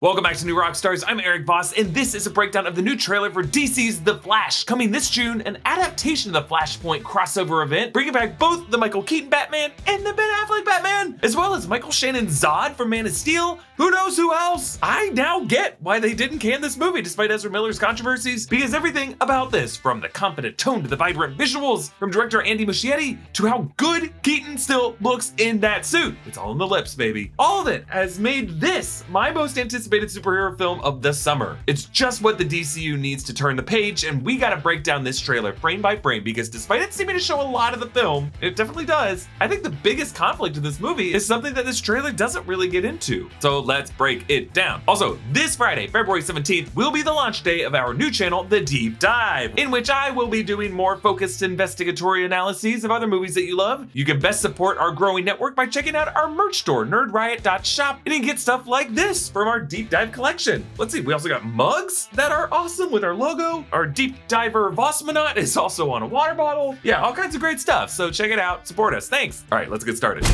Welcome back to New Rockstars. I'm Erik Voss, and this is a breakdown of the new trailer for DC's The Flash, coming this June, an adaptation of the Flashpoint crossover event, bringing back both the Michael Keaton Batman and the Ben Affleck Batman, as well as Michael Shannon Zod from Man of Steel. Who knows who else? I now get why they didn't can this movie despite Ezra Miller's controversies, because everything about this, from the confident tone to the vibrant visuals, from director Andy Muschietti to how good Keaton still looks in that suit. It's all in the lips, baby. All of it has made this my most anticipated superhero film of the summer. It's just what the DCU needs to turn the page, and we gotta break down this trailer frame by frame because despite it seeming to show a lot of the film, it definitely does, I think the biggest conflict in this movie is something that this trailer doesn't really get into. So let's break it down. Also, this Friday, February 17th, will be the launch day of our new channel, The Deep Dive, in which I will be doing more focused investigatory analyses of other movies that you love. You can best support our growing network by checking out our merch store, nerdriot.shop, and you can get stuff like this from our Deep Dive collection. Let's see, we also got mugs that are awesome with our logo. Our Deep Diver Vossmanot is also on a water bottle. Yeah, all kinds of great stuff. So check it out, support us. Thanks. All right, let's get started.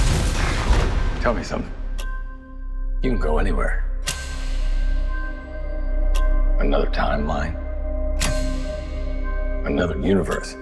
Tell me something. You can go anywhere. Another timeline. Another universe.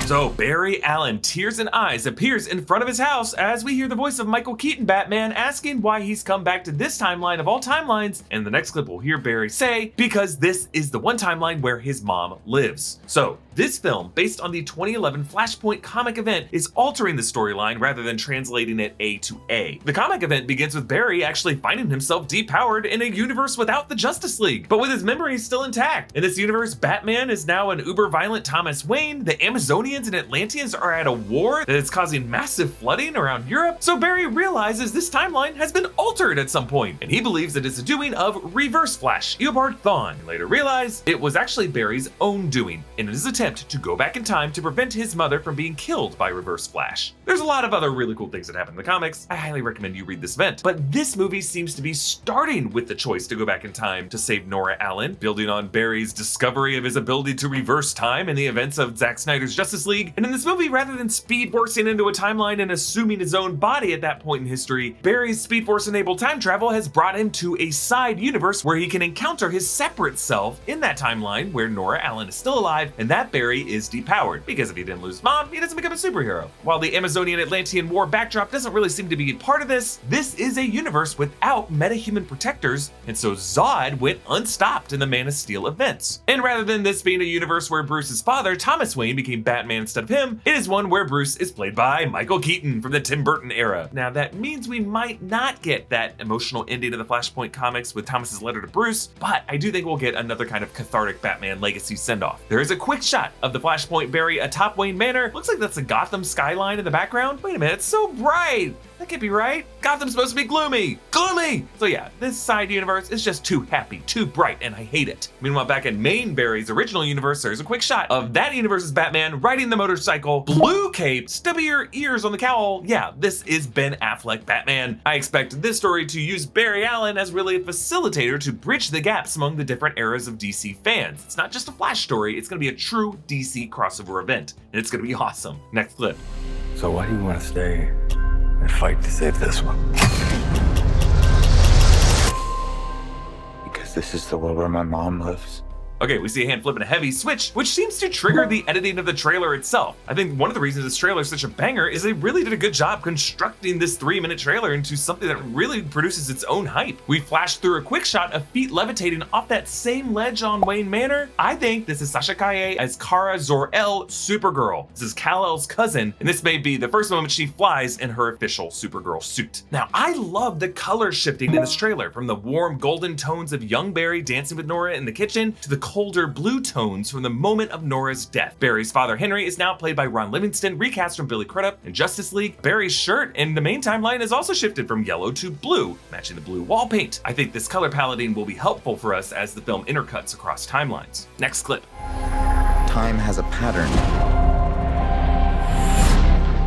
So Barry Allen, tears and eyes, appears in front of his house as we hear the voice of Michael Keaton Batman asking why he's come back to this timeline of all timelines. And the next clip we'll hear Barry say, because this is the one timeline where his mom lives. So this film, based on the 2011 Flashpoint comic event, is altering the storyline rather than translating it A to A. The comic event begins with Barry actually finding himself depowered in a universe without the Justice League, but with his memories still intact. In this universe, Batman is now an uber-violent Thomas Wayne, the Amazonians and Atlanteans are at a war that is causing massive flooding around Europe, so Barry realizes this timeline has been altered at some point, and he believes it is the doing of Reverse Flash, Eobard Thawne. He later realized it was actually Barry's own doing, in his attempt to go back in time to prevent his mother from being killed by Reverse Flash. There's a lot of other really cool things that happen in the comics. I highly recommend you read this event, but this movie seems to be starting with the choice to go back in time to save Nora Allen, building on Barry's discovery of his ability to reverse time in the events of Zack Snyder's Justice League. And in this movie, rather than Speed Forcing into a timeline and assuming his own body at that point in history, Barry's Speed Force enabled time travel has brought him to a side universe where he can encounter his separate self in that timeline where Nora Allen is still alive and that Barry is depowered, because if he didn't lose mom, he doesn't become a superhero. While the Amazonian Atlantean war backdrop doesn't really seem to be part of this, this is a universe without metahuman protectors, and so Zod went unstopped in the Man of Steel events. And rather than this being a universe where Bruce's father, Thomas Wayne, became Batman instead of him, it is one where Bruce is played by Michael Keaton from the Tim Burton era. Now that means we might not get that emotional ending of the Flashpoint comics with Thomas's letter to Bruce, but I do think we'll get another kind of cathartic Batman legacy send-off. There is a quick shot of the Flashpoint Barry atop Wayne Manor. Looks like that's the Gotham skyline in the background. Wait a minute, it's so bright. That can't be right. Gotham's supposed to be gloomy. Gloomy! So yeah, this side universe is just too happy, too bright, and I hate it. Meanwhile, back in main Barry's original universe, there's a quick shot of that universe's Batman riding the motorcycle, blue cape, stubbier ears on the cowl. Yeah, this is Ben Affleck Batman. I expect this story to use Barry Allen as really a facilitator to bridge the gaps among the different eras of DC fans. It's not just a Flash story, it's gonna be a true DC crossover event, and it's gonna be awesome. Next clip. So why do you want to stay and fight to save this one? Because this is the world where my mom lives. Okay, we see a hand flipping a heavy switch, which seems to trigger the editing of the trailer itself. I think one of the reasons this trailer is such a banger is they really did a good job constructing this 3-minute trailer into something that really produces its own hype. We flash through a quick shot of feet levitating off that same ledge on Wayne Manor. I think this is Sasha Calle as Kara Zor-El, Supergirl. This is Kal-El's cousin, and this may be the first moment she flies in her official Supergirl suit. Now, I love the color shifting in this trailer, from the warm golden tones of young Barry dancing with Nora in the kitchen to the colder blue tones from the moment of Nora's death. Barry's father Henry is now played by Ron Livingston, recast from Billy Crudup in Justice League. Barry's shirt in the main timeline is also shifted from yellow to blue, matching the blue wall paint. I think this color paletting will be helpful for us as the film intercuts across timelines. Next clip. Time has a pattern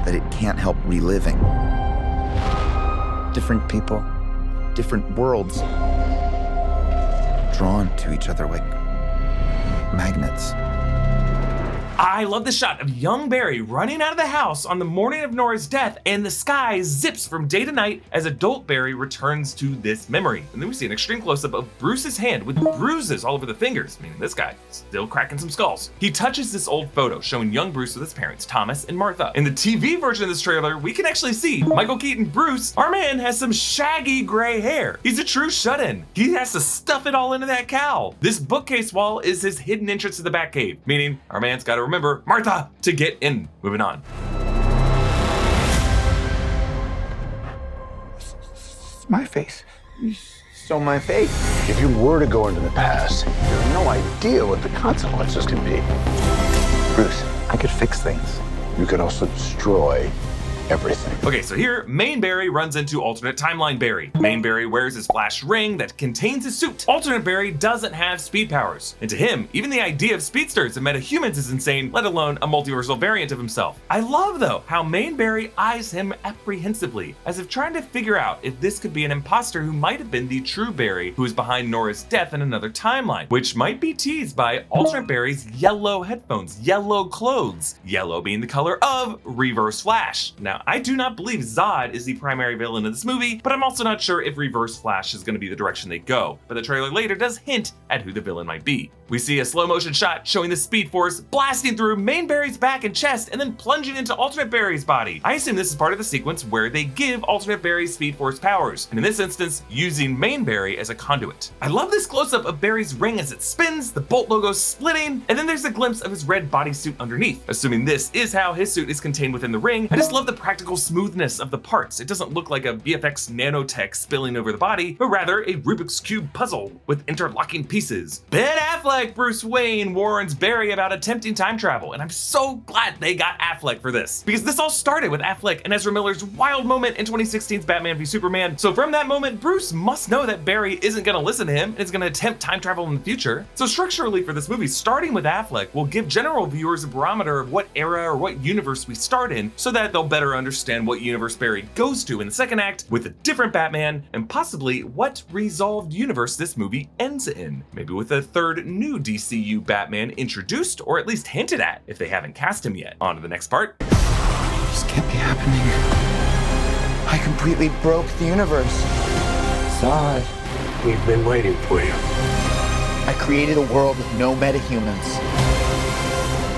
that it can't help reliving. Different people, different worlds, drawn to each other like magnets. I love the shot of young Barry running out of the house on the morning of Nora's death, and the sky zips from day to night as adult Barry returns to this memory. And then we see an extreme close-up of Bruce's hand with bruises all over the fingers, meaning this guy still cracking some skulls. He touches this old photo showing young Bruce with his parents, Thomas and Martha. In the TV version of this trailer, we can actually see Michael Keaton Bruce. Our man has some shaggy gray hair. He's a true shut-in. He has to stuff it all into that cowl. This bookcase wall is his hidden entrance to the Batcave, meaning our man's got to remember Martha to get in. Moving on. My face. So my face. If you were to go into the past, you have no idea what the consequences can be. Bruce, I could fix things. You could also destroy everything. Okay, so here, main Barry runs into alternate timeline Barry. Main Barry wears his flash ring that contains his suit. Alternate Barry doesn't have speed powers. And to him, even the idea of speedsters and metahumans is insane, let alone a multiversal variant of himself. I love, though, how main Barry eyes him apprehensively, as if trying to figure out if this could be an imposter who might have been the true Barry who is behind Nora's death in another timeline, which might be teased by alternate Barry's yellow headphones, yellow clothes, yellow being the color of Reverse Flash. Now, I do not believe Zod is the primary villain of this movie, but I'm also not sure if Reverse Flash is going to be the direction they go. But the trailer later does hint at who the villain might be. We see a slow motion shot showing the Speed Force blasting through main Barry's back and chest and then plunging into alternate Barry's body. I assume this is part of the sequence where they give alternate Barry's Speed Force powers, and in this instance, using main Barry as a conduit. I love this close-up of Barry's ring as it spins, the Bolt logo splitting, and then there's a glimpse of his red bodysuit underneath. Assuming this is how his suit is contained within the ring, I just love the practical smoothness of the parts. It doesn't look like a VFX nanotech spilling over the body, but rather a Rubik's Cube puzzle with interlocking pieces. Ben Affleck Bruce Wayne warns Barry about attempting time travel, and I'm so glad they got Affleck for this, because this all started with Affleck and Ezra Miller's wild moment in 2016's Batman v Superman. So from that moment, Bruce must know that Barry isn't gonna listen to him and is gonna attempt time travel in the future. So structurally for this movie, starting with Affleck will give general viewers a barometer of what era or what universe we start in, so that they'll better understand what universe Barry goes to in the second act with a different Batman, and possibly what resolved universe this movie ends in. Maybe with a third new DCU Batman introduced, or at least hinted at, if they haven't cast him yet. On to the next part. This can't be happening. I completely broke the universe. Zod, we've been waiting for you. I created a world with no metahumans.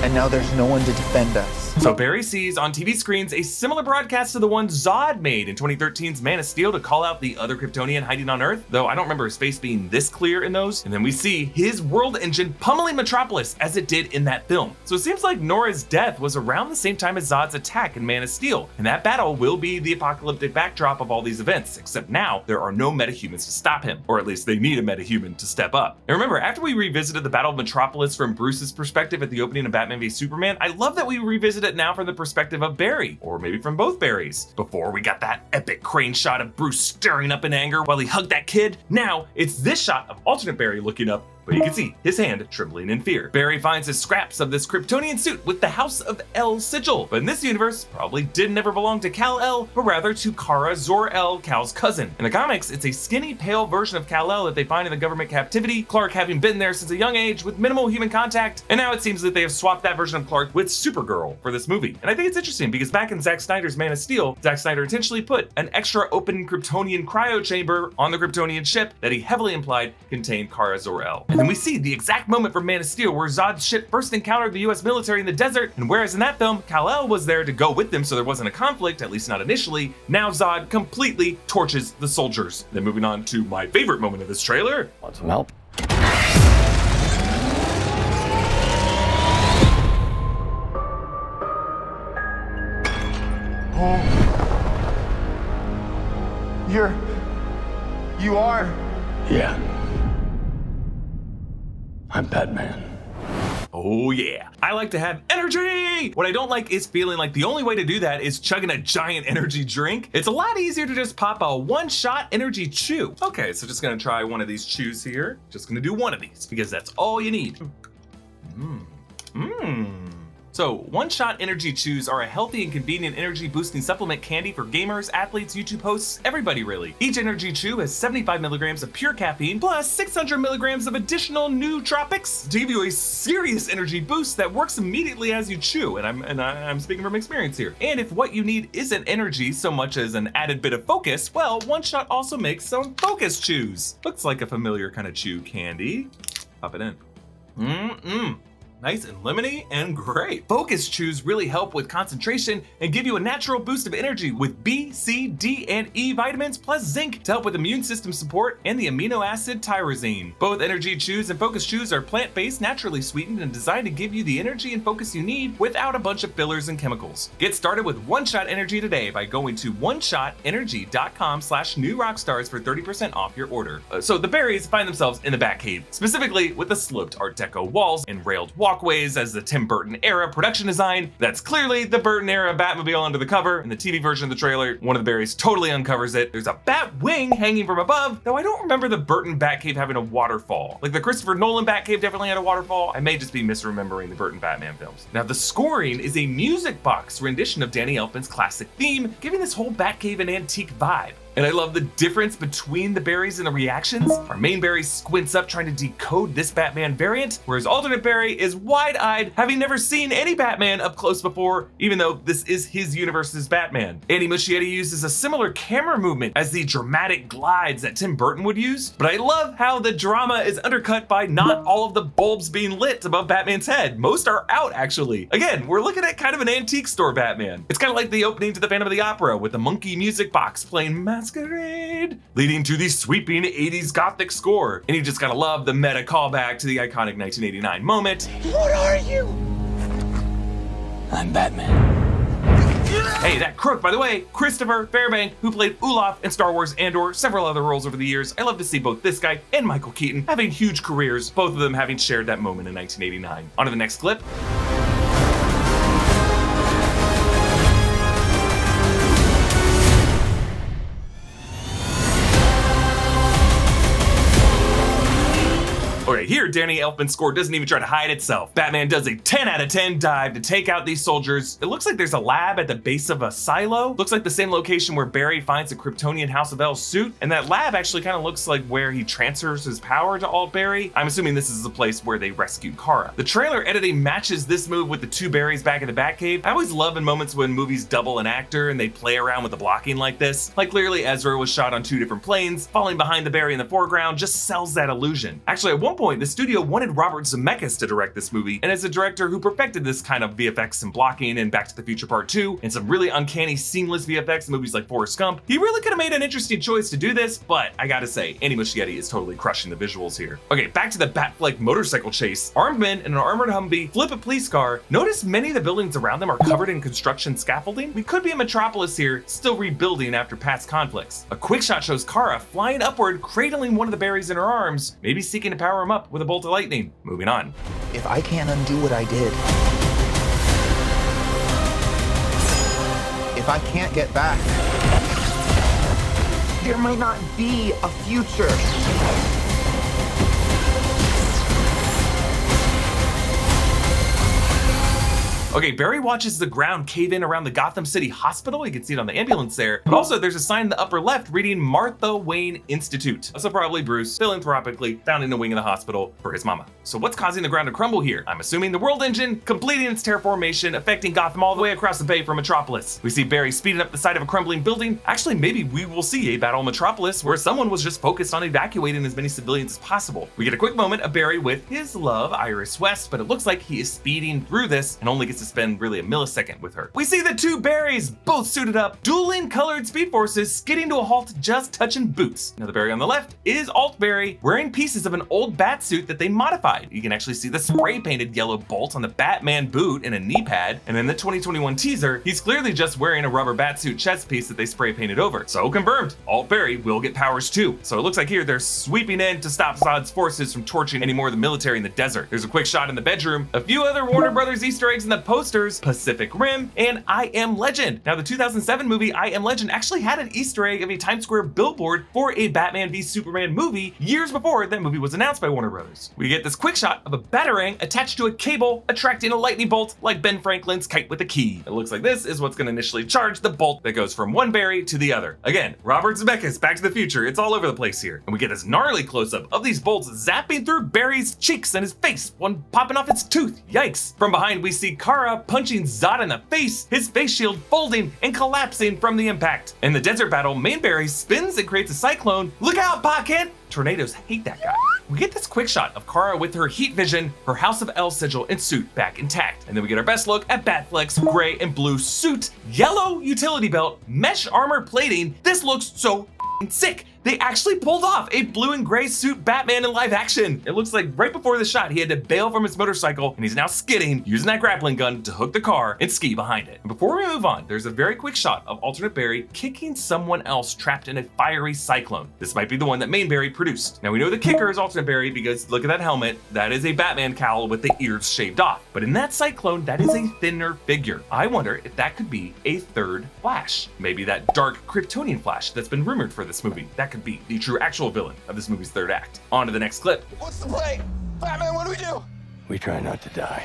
And now there's no one to defend us. So Barry sees on TV screens a similar broadcast to the one Zod made in 2013's Man of Steel to call out the other Kryptonian hiding on Earth, though I don't remember his face being this clear in those. And then we see his world engine pummeling Metropolis as it did in that film. So it seems like Nora's death was around the same time as Zod's attack in Man of Steel, and that battle will be the apocalyptic backdrop of all these events, except now there are no metahumans to stop him, or at least they need a metahuman to step up. And remember, after we revisited the Battle of Metropolis from Bruce's perspective at the opening of Batman v Superman, I love that we revisit it now from the perspective of Barry, or maybe from both Barrys. Before we got that epic crane shot of Bruce stirring up in anger while he hugged that kid, now it's this shot of alternate Barry looking up, but you can see his hand trembling in fear. Barry finds his scraps of this Kryptonian suit with the House of El sigil, but in this universe, probably didn't ever belong to Kal-El, but rather to Kara Zor-El, Kal's cousin. In the comics, it's a skinny, pale version of Kal-El that they find in the government captivity, Clark having been there since a young age with minimal human contact, and now it seems that they have swapped that version of Clark with Supergirl for this movie. And I think it's interesting because back in Zack Snyder's Man of Steel, Zack Snyder intentionally put an extra open Kryptonian cryo chamber on the Kryptonian ship that he heavily implied contained Kara Zor-El. And then we see the exact moment from Man of Steel where Zod's ship first encountered the US military in the desert, and whereas in that film, Kal-El was there to go with them so there wasn't a conflict, at least not initially, now Zod completely torches the soldiers. Then moving on to my favorite moment of this trailer. Want some help? You are? Yeah. I'm Batman. Oh yeah, I like to have energy! What I don't like is feeling like the only way to do that is chugging a giant energy drink. It's a lot easier to just pop a one-shot energy chew. Okay, so just gonna try one of these chews here. Just gonna do one of these because that's all you need. So, one-shot energy chews are a healthy and convenient energy boosting supplement candy for gamers, athletes, YouTube hosts, everybody really. Each energy chew has 75 milligrams of pure caffeine plus 600 milligrams of additional nootropics to give you a serious energy boost that works immediately as you chew. And I'm speaking from experience here. And if what you need isn't energy so much as an added bit of focus, well, One Shot also makes some focus chews. Looks like a familiar kind of chew candy. Pop it in. Nice and lemony and great. Focus chews really help with concentration and give you a natural boost of energy with B, C, D, and E vitamins plus zinc to help with immune system support and the amino acid tyrosine. Both energy chews and focus chews are plant-based, naturally sweetened, and designed to give you the energy and focus you need without a bunch of fillers and chemicals. Get started with One Shot Energy today by going to oneshotenergy.com/newrockstars for 30% off your order. So the berries find themselves in the Batcave, specifically with the sloped Art Deco walls and railed walkways as the Tim Burton era production design. That's clearly the Burton era Batmobile under the cover. In the TV version of the trailer, one of the berries totally uncovers it. There's a bat wing hanging from above, though I don't remember the Burton Batcave having a waterfall. Like the Christopher Nolan Batcave definitely had a waterfall. I may just be misremembering the Burton Batman films. Now the scoring is a music box rendition of Danny Elfman's classic theme, giving this whole Batcave an antique vibe. And I love the difference between the berries and the reactions. Our main berry squints up trying to decode this Batman variant, whereas alternate berry is wide-eyed, having never seen any Batman up close before, even though this is his universe's Batman. Andy Muschietti uses a similar camera movement as the dramatic glides that Tim Burton would use, but I love how the drama is undercut by not all of the bulbs being lit above Batman's head. Most are out, actually. Again, we're looking at kind of an antique store Batman. It's kind of like the opening to the Phantom of the Opera with the monkey music box playing Masquerade, leading to the sweeping 80s gothic score. And you just gotta love the meta callback to the iconic 1989 moment. What are you? I'm Batman. Hey, that crook, by the way, Christopher Fairbank, who played Olaf in Star Wars and/or several other roles over the years. I love to see both this guy and Michael Keaton having huge careers, both of them having shared that moment in 1989. On to the next clip. Okay, here Danny Elfman's score doesn't even try to hide itself. Batman does a 10 out of 10 dive to take out these soldiers. It looks like there's a lab at the base of a silo. Looks like the same location where Barry finds the Kryptonian House of L suit. And that lab actually kind of looks like where he transfers his power to Alt Barry. I'm assuming this is the place where they rescued Kara. The trailer editing matches this move with the two berries back in the Batcave. I always love in moments when movies double an actor and they play around with the blocking like this. Like clearly Ezra was shot on two different planes. Falling behind the berry in the foreground just sells that illusion. Actually, at one point, the studio wanted Robert Zemeckis to direct this movie, and as a director who perfected this kind of VFX and blocking in Back to the Future Part 2, and some really uncanny seamless VFX in movies like Forrest Gump, he really could have made an interesting choice to do this, but I gotta say, Andy Muschietti is totally crushing the visuals here. Okay, back to the Batfleck motorcycle chase. Armed men in an armored Humvee flip a police car. Notice many of the buildings around them are covered in construction scaffolding. We could be in Metropolis here, still rebuilding after past conflicts. A quick shot shows Kara flying upward, cradling one of the berries in her arms, maybe seeking to power him up with a bolt of lightning. Moving on. If I can't undo what I did, if I can't get back, there might not be a future. Okay, Barry watches the ground cave in around the Gotham City Hospital. You can see it on the ambulance there. But also there's a sign in the upper left reading Martha Wayne Institute. So probably Bruce, philanthropically founding the wing of the hospital for his mama. So what's causing the ground to crumble here? I'm assuming the world engine completing its terraformation, affecting Gotham all the way across the bay from Metropolis. We see Barry speeding up the side of a crumbling building. Actually, maybe we will see a battle in Metropolis where someone was just focused on evacuating as many civilians as possible. We get a quick moment of Barry with his love, Iris West, but it looks like he is speeding through this and only gets to spend really a millisecond with her. We see the two berries, both suited up, dueling colored speed forces, skidding to a halt just touching boots. Now the berry on the left is Alt Barry, wearing pieces of an old bat suit that they modified. You can actually see the spray painted yellow bolt on the Batman boot and a knee pad, and in the 2021 teaser, he's clearly just wearing a rubber batsuit chest piece that they spray painted over. So confirmed, Alt Barry will get powers too. So it looks like here they're sweeping in to stop Zod's forces from torching any more of the military in the desert. There's a quick shot in the bedroom, a few other Warner Brothers Easter eggs in the posters, Pacific Rim, and I Am Legend. Now, the 2007 movie I Am Legend actually had an Easter egg of a Times Square billboard for a Batman v Superman movie years before that movie was announced by Warner Brothers. We get this quick shot of a batarang attached to a cable attracting a lightning bolt like Ben Franklin's kite with a key. It looks like this is what's going to initially charge the bolt that goes from one Barry to the other. Again, Robert Zemeckis, Back to the Future, it's all over the place here. And we get this gnarly close-up of these bolts zapping through Barry's cheeks and his face, one popping off its tooth. Yikes. From behind, we see Kara punching Zod in the face, his face shield folding and collapsing from the impact. In the desert battle, main Barry spins and creates a cyclone. Look out, Pocket! Tornadoes hate that guy. We get this quick shot of Kara with her heat vision, her House of L sigil and suit back intact. And then we get our best look at Batfleck's gray and blue suit, yellow utility belt, mesh armor plating. This looks so sick. They actually pulled off a blue and gray suit Batman in live action. It looks like right before the shot, he had to bail from his motorcycle and he's now skidding, using that grappling gun to hook the car and ski behind it. And before we move on, there's a very quick shot of alternate Barry kicking someone else trapped in a fiery cyclone. This might be the one that main Barry produced. Now we know the kicker is alternate Barry because look at that helmet. That is a Batman cowl with the ears shaved off. But in that cyclone, that is a thinner figure. I wonder if that could be a third Flash. Maybe that dark Kryptonian Flash that's been rumored for this movie. That could be the true actual villain of this movie's third act. On to the next clip. What's the play? Batman, what do we do? We try not to die.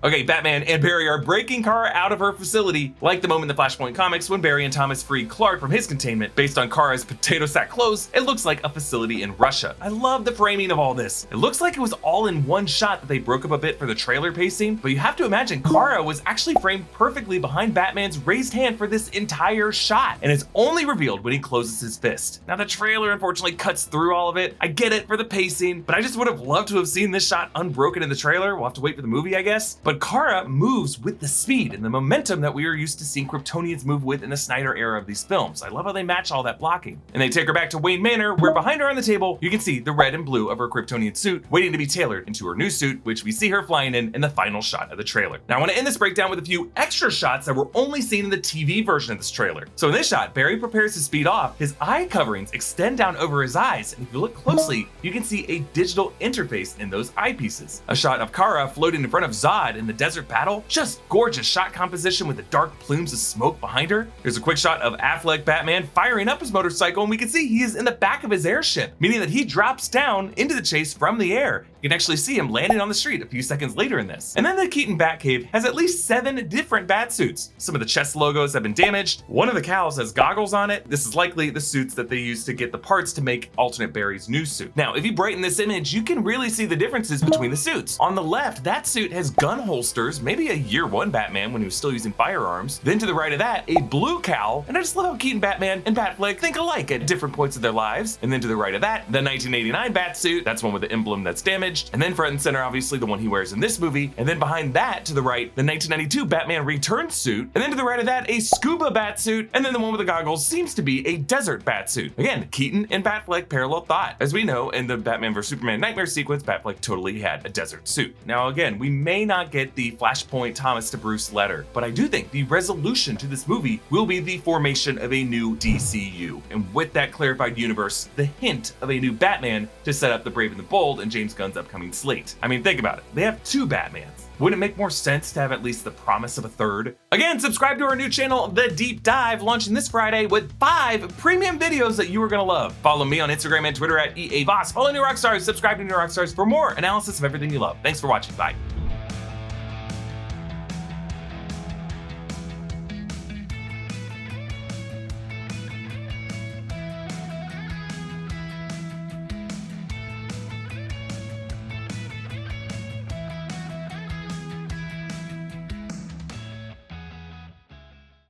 Okay, Batman and Barry are breaking Kara out of her facility, like the moment in the Flashpoint comics when Barry and Thomas freed Clark from his containment. Based on Kara's potato sack clothes, it looks like a facility in Russia. I love the framing of all this. It looks like it was all in one shot that they broke up a bit for the trailer pacing, but you have to imagine Kara was actually framed perfectly behind Batman's raised hand for this entire shot, and it's only revealed when he closes his fist. Now the trailer unfortunately cuts through all of it. I get it for the pacing, but I just would have loved to have seen this shot unbroken in the trailer. We'll have to wait for the movie, I guess. But Kara moves with the speed and the momentum that we are used to seeing Kryptonians move with in the Snyder era of these films. I love how they match all that blocking. And they take her back to Wayne Manor, where behind her on the table, you can see the red and blue of her Kryptonian suit waiting to be tailored into her new suit, which we see her flying in the final shot of the trailer. Now I want to end this breakdown with a few extra shots that were only seen in the TV version of this trailer. So in this shot, Barry prepares to speed off. His eye coverings extend down over his eyes, and if you look closely, you can see a digital interface in those eyepieces. A shot of Kara floating in front of Zod in the desert battle, just gorgeous shot composition with the dark plumes of smoke behind her. There's a quick shot of Affleck Batman firing up his motorcycle, and we can see he is in the back of his airship, meaning that he drops down into the chase from the air. You can actually see him landing on the street a few seconds later in this. And then the Keaton Batcave has at least 7 different bat suits. Some of the chest logos have been damaged. One of the cowls has goggles on it. This is likely the suits that they used to get the parts to make alternate Barry's new suit. Now, if you brighten this image, you can really see the differences between the suits. On the left, that suit has gun holsters, maybe a year 1 Batman when he was still using firearms. Then to the right of that, a blue cowl. And I just love how Keaton Batman and Batfleck think alike at different points of their lives. And then to the right of that, the 1989 bat suit. That's one with the emblem that's damaged. And then front and center, obviously the one he wears in this movie. And then behind that, to the right, the 1992 Batman Returns suit. And then to the right of that, a scuba bat suit. And then the one with the goggles seems to be a desert bat suit. Again, Keaton and Batfleck parallel thought. As we know, in the Batman vs Superman Nightmare sequence, Batfleck totally had a desert suit. Now again, we may not get the Flashpoint Thomas to Bruce letter, but I do think the resolution to this movie will be the formation of a new DCU. And with that clarified universe, the hint of a new Batman to set up the Brave and the Bold in James Gunn's upcoming slate. I mean, think about it. They have 2 Batmans. Wouldn't it make more sense to have at least the promise of a third? Again, subscribe to our new channel, The Deep Dive, launching this Friday with 5 premium videos that you are gonna love. Follow me on Instagram and Twitter at EA Voss. Follow New Rockstars, subscribe to New Rockstars for more analysis of everything you love. Thanks for watching, bye.